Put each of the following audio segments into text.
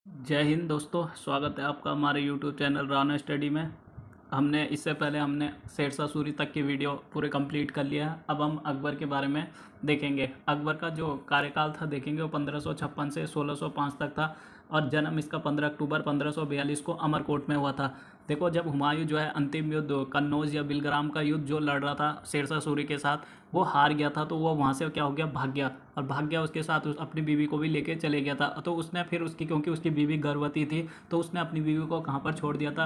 जय हिंद दोस्तों, स्वागत है आपका हमारे YouTube चैनल राना स्टडी में। हमने इससे पहले शेरशाह सूरी तक की वीडियो पूरे कंप्लीट कर लिया है। अब हम अकबर के बारे में देखेंगे। अकबर का जो कार्यकाल था देखेंगे, वो 1556 से 1605 तक था और जन्म इसका 15 अक्टूबर 1542 को अमरकोट में हुआ था। देखो, जब हुमायूं जो है अंतिम युद्ध कन्नौज या बिलग्राम का युद्ध जो लड़ रहा था शेरशाह सूरी के साथ, वो हार गया था। तो वो वहाँ से क्या हो गया, भाग गया। और भाग गया, उसके साथ अपनी बीवी को भी लेके चले गया था। तो उसने फिर क्योंकि उसकी बीवी गर्भवती थी, तो उसने अपनी बीवी को कहाँ पर छोड़ दिया था,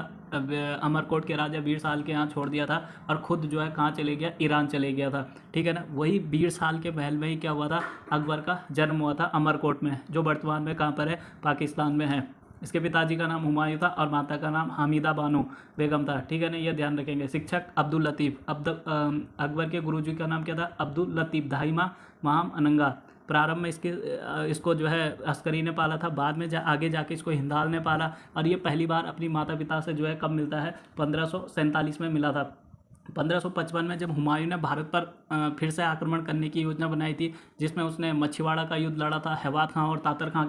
अमरकोट के राजा बीर साल के यहाँ छोड़ दिया था। और खुद जो है कहाँ चले गया, ईरान चले गया था। ठीक है ना। वही बीर साल के महल में ही क्या हुआ था, अकबर का जन्म हुआ था अमरकोट में, जो वर्तमान में कहाँ पर है, पाकिस्तान में है। इसके पिताजी का नाम हुमायूं था और माता का नाम हामिदा बानो बेगम था। ठीक है ना, ये ध्यान रखेंगे। शिक्षक अब्दुल लतीफ़। अकबर के गुरुजी का नाम क्या था, अब्दुल लतीफ़ दाहिमा माम अनंगा। प्रारंभ में इसको जो है अस्करी ने पाला था, बाद में आगे जाके इसको हिंदाल ने पाला। और ये पहली बार अपनी माता पिता से जो है कब मिलता है, 1547 में मिला था। 1555 में जब हुमायूं ने भारत पर फिर से आक्रमण करने की योजना बनाई थी, जिसमें उसने मछीवाड़ा का युद्ध लड़ा था, हेवात खां और तातर खां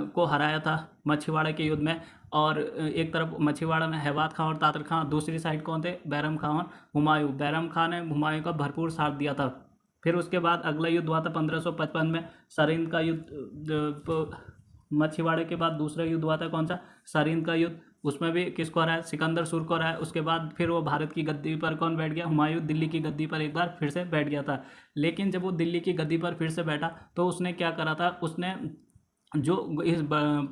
को हराया था मछीवाड़ा के युद्ध में। और एक तरफ मछीवाड़ा में हेवात खां और तातर खां, दूसरी साइड कौन थे, बैरम खां और हुमायूं। बैरम खां ने हुमायूं का भरपूर साथ दिया था। फिर उसके बाद अगला युद्ध हुआ था 1555 में, सरिंद का युद्ध। मछीवाड़े के बाद दूसरा युद्ध हुआ था कौन सा, सरिंद का युद्ध। उसमें भी किसको हराया, सिकंदर सुर को हराया। उसके बाद फिर वो भारत की गद्दी पर कौन बैठ गया, हुमायूं दिल्ली की गद्दी पर एक बार फिर से बैठ गया था। लेकिन जब वो दिल्ली की गद्दी पर फिर से बैठा, तो उसने क्या करा था, उसने जो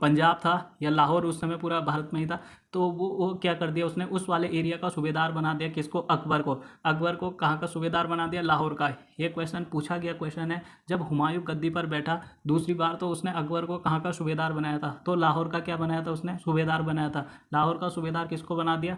पंजाब था या लाहौर, उस समय पूरा भारत में ही था, तो वो क्या कर दिया, उसने उस वाले एरिया का सूबेदार बना दिया। किसको, अकबर को। अकबर को कहाँ का सूबेदार बना दिया, लाहौर का। ये क्वेश्चन पूछा गया क्वेश्चन है। जब हुमायूं गद्दी पर बैठा दूसरी बार, तो उसने अकबर को कहाँ का सूबेदार बनाया था, तो लाहौर का क्या बनाया था, उसने सूबेदार बनाया था। लाहौर का सूबेदार किसको बना दिया,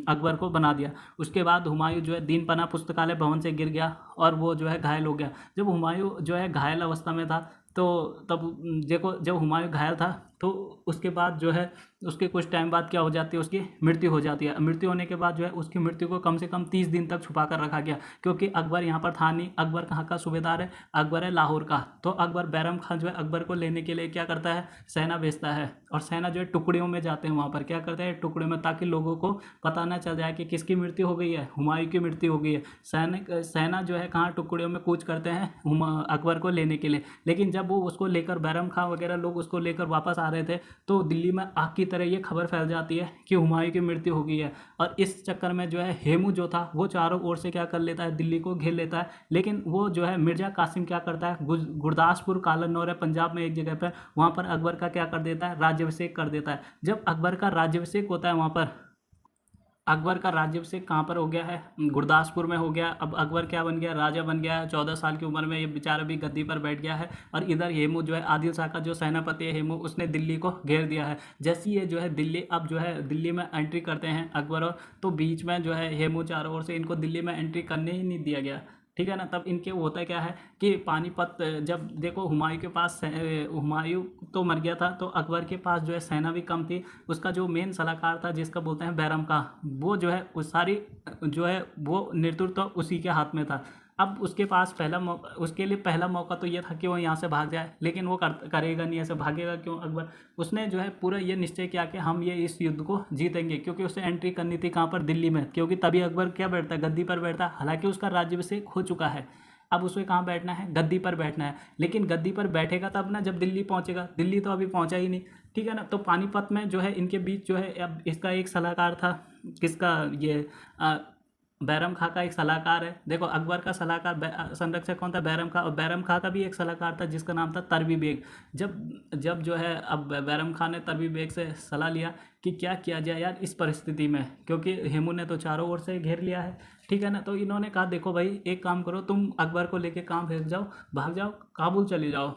अकबर को बना दिया। उसके बाद हुमायूं जो है दीन पना पुस्तकालय भवन से गिर गया और वो जो है घायल हो गया। जब हुमायूं जो है घायल अवस्था में था, तो तब देखो, जब हुमायूं घायल था, तो उसके बाद जो है उसके कुछ टाइम बाद क्या हो जाती है, उसकी मृत्यु हो जाती है। मृत्यु होने के बाद जो है उसकी मृत्यु को कम से कम 30 दिन तक छुपा कर रखा गया, क्योंकि अकबर यहाँ पर था नहीं। अकबर कहाँ का सूबेदार है, अकबर है लाहौर का। तो अकबर, बैरम खान जो है अकबर को लेने के लिए क्या करता है, सेना भेजता है। और सेना जो है टुकड़ियों में जाते हैं, वहाँ पर क्या करते हैं, टुकड़ियों में, ताकि लोगों को पता ना चल जाए कि किसकी मृत्यु हो गई है, हुमायूं की मृत्यु हो गई है। सेना जो है कहाँ, टुकड़ियों में कूच करते हैं अकबर को लेने के लिए। लेकिन जब वो उसको लेकर, बैरम खान वगैरह लोग उसको लेकर वापस आ रहे थे, तो दिल्ली में आग की तरह ये खबर फैल जाती है कि हुमायूं की मृत्यु हो गई है। और इस चक्कर में जो है हेमू जो था, वो चारों ओर से क्या कर लेता है, दिल्ली को घेर लेता है। लेकिन वो जो है मिर्जा कासिम क्या करता है, गुरदासपुर कालनौर है पंजाब में एक जगह पर, वहाँ पर अकबर का क्या कर देता है, राज्याभिषेक कर देता है। जब अकबर का राज्याभिषेक होता है, वहाँ पर अकबर का राज्याभिषेक कहाँ पर हो गया है, गुरदासपुर में हो गया। अब अकबर क्या बन गया, राजा बन गया है। 14 साल की उम्र में ये बेचारा भी गद्दी पर बैठ गया है। और इधर हेमू जो है, आदिल शाह का जो सेनापति है हेमू, उसने दिल्ली को घेर दिया है। जैसी ये जो है दिल्ली, अब जो है दिल्ली में एंट्री करते हैं अकबर, और तो बीच में जो है हेमू चारों ओर से, इनको दिल्ली में एंट्री करने ही नहीं दिया गया। ठीक है ना। तब इनके होता क्या है कि पानीपत, जब देखो हुमायूं के पास, हुमायूं तो मर गया था, तो अकबर के पास जो है सेना भी कम थी। उसका जो मेन सलाहकार था, जिसका बोलते हैं बैरम का, वो जो है उस सारी जो है वो नेतृत्व तो उसी के हाथ में था। अब उसके पास पहला मौका, उसके लिए पहला मौका तो ये था कि वो यहाँ से भाग जाए, लेकिन वो करेगा नहीं। ऐसे भागेगा क्यों अकबर, उसने जो है पूरा ये निश्चय किया कि हम ये इस युद्ध को जीतेंगे, क्योंकि उसे एंट्री करनी थी कहाँ पर, दिल्ली में। क्योंकि तभी अकबर क्या बैठता है, गद्दी पर बैठता है। हालांकि उसका राज्याभिषेक हो चुका है, अब उसे कहाँ बैठना है, गद्दी पर बैठना है। लेकिन गद्दी पर बैठेगा तब ना, जब दिल्ली पहुँचेगा। दिल्ली तो अभी पहुँचा ही नहीं। ठीक है ना। तो पानीपत में जो है इनके बीच जो है, अब इसका एक सलाहकार था, किसका, ये बैरम खां का एक सलाहकार है। देखो, अकबर का सलाहकार संरक्षक कौन था, बैरम खां। और बैरम खां का भी एक सलाहकार था, जिसका नाम था तरवी बेग। जब जब जो है, अब बैरम खां ने तरवी बेग से सलाह लिया कि क्या किया जाए यार इस परिस्थिति में, क्योंकि हेमू ने तो चारों ओर से घेर लिया है। ठीक है ना। तो इन्होंने कहा, देखो भाई, एक काम करो, तुम अकबर को लेके कहाँ भेज जाओ, भाग जाओ, काबुल चले जाओ।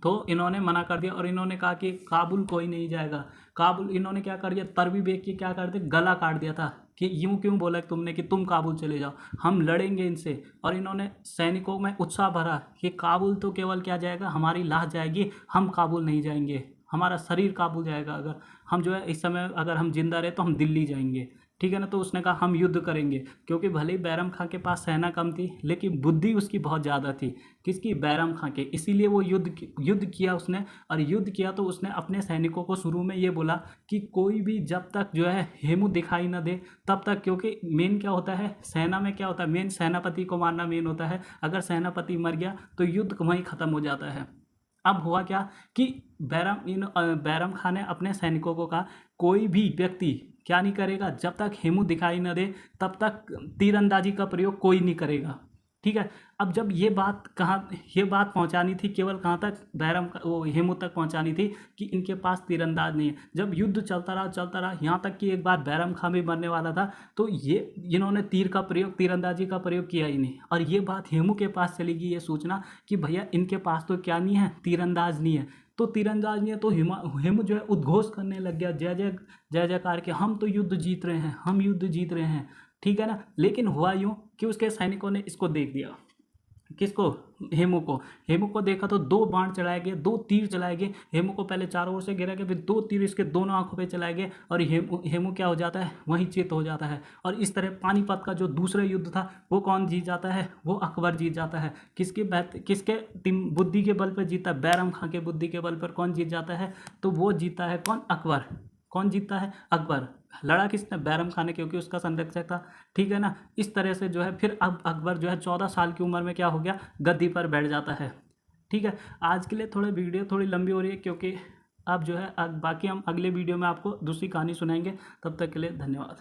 तो इन्होंने मना कर दिया, और इन्होंने कहा कि काबुल कोई नहीं जाएगा। काबुल, इन्होंने क्या कर दिया, तरवी बेग की क्या कर दिया, गला काट दिया था कि यूं क्यों बोला तुमने कि तुम काबुल चले जाओ, हम लड़ेंगे इनसे। और इन्होंने सैनिकों में उत्साह भरा कि काबुल तो केवल क्या जाएगा, हमारी लाश जाएगी, हम काबुल नहीं जाएंगे, हमारा शरीर काबुल जाएगा। अगर हम जो है इस समय, अगर हम जिंदा रहे, तो हम दिल्ली जाएंगे। ठीक है ना। तो उसने कहा हम युद्ध करेंगे, क्योंकि भले ही बैरम खां के पास सेना कम थी लेकिन बुद्धि उसकी बहुत ज़्यादा थी। किसकी? बैरम खां के। इसीलिए वो युद्ध किया उसने। और युद्ध किया तो उसने अपने सैनिकों को शुरू में ये बोला कि कोई भी जब तक जो है हेमू दिखाई न दे तब तक, क्योंकि मेन क्या होता है सेना में, क्या होता है मेन, सेनापति को मारना मेन होता है। अगर सेनापति मर गया तो युद्ध वहीं ख़त्म हो जाता है। अब हुआ क्या कि बैरम खान ने अपने सैनिकों को कहा कोई भी व्यक्ति क्या नहीं करेगा, जब तक हेमू दिखाई न दे तब तक तीरंदाजी का प्रयोग कोई नहीं करेगा। ठीक है। अब जब ये बात पहुंचानी थी केवल कहाँ तक, वो हेमू तक पहुंचानी थी कि इनके पास तीरंदाज नहीं है। जब युद्ध चलता रहा यहाँ तक कि एक बार बैरम खां भी मरने वाला था, तो इन्होंने तीरंदाजी का प्रयोग किया ही नहीं। और ये बात हेमू के पास चली गई, ये सूचना कि भैया इनके पास तो क्या नहीं है, तीरंदाज नहीं है। तो तीरंदाज नहीं है तो हेमू जो है उद्घोष करने लग गया, जय जयकार के, हम तो युद्ध जीत रहे हैं, हम युद्ध जीत रहे हैं। ठीक है ना। लेकिन हुआ यूँ कि उसके सैनिकों ने इसको देख दिया। किसको? हेमू को देखा तो 2 बाण चलाए गए, 2 तीर चलाए गए। हेमू को पहले चारों ओर से घेरा गया, फिर 2 तीर इसके दोनों आंखों पे चलाए गए और हेमू क्या हो जाता है, वहीं चित हो जाता है। और इस तरह पानीपत का जो दूसरा युद्ध था वो कौन जीत जाता है? वो अकबर जीत जाता है। किसके बुद्धि के बल पर जीता? बैरम खां के बुद्धि के बल पर कौन जीत जाता है? तो वो जीता है कौन? अकबर। कौन जीतता है? अकबर। लड़ा किसने? बैरम खान ने, क्योंकि उसका संरक्षक था। ठीक है ना। इस तरह से जो है फिर अब अकबर जो है 14 साल की उम्र में क्या हो गया, गद्दी पर बैठ जाता है। ठीक है। आज के लिए वीडियो थोड़ी लंबी हो रही है, क्योंकि अब जो है बाकी हम अगले वीडियो में आपको दूसरी कहानी सुनाएंगे। तब तक के लिए धन्यवाद।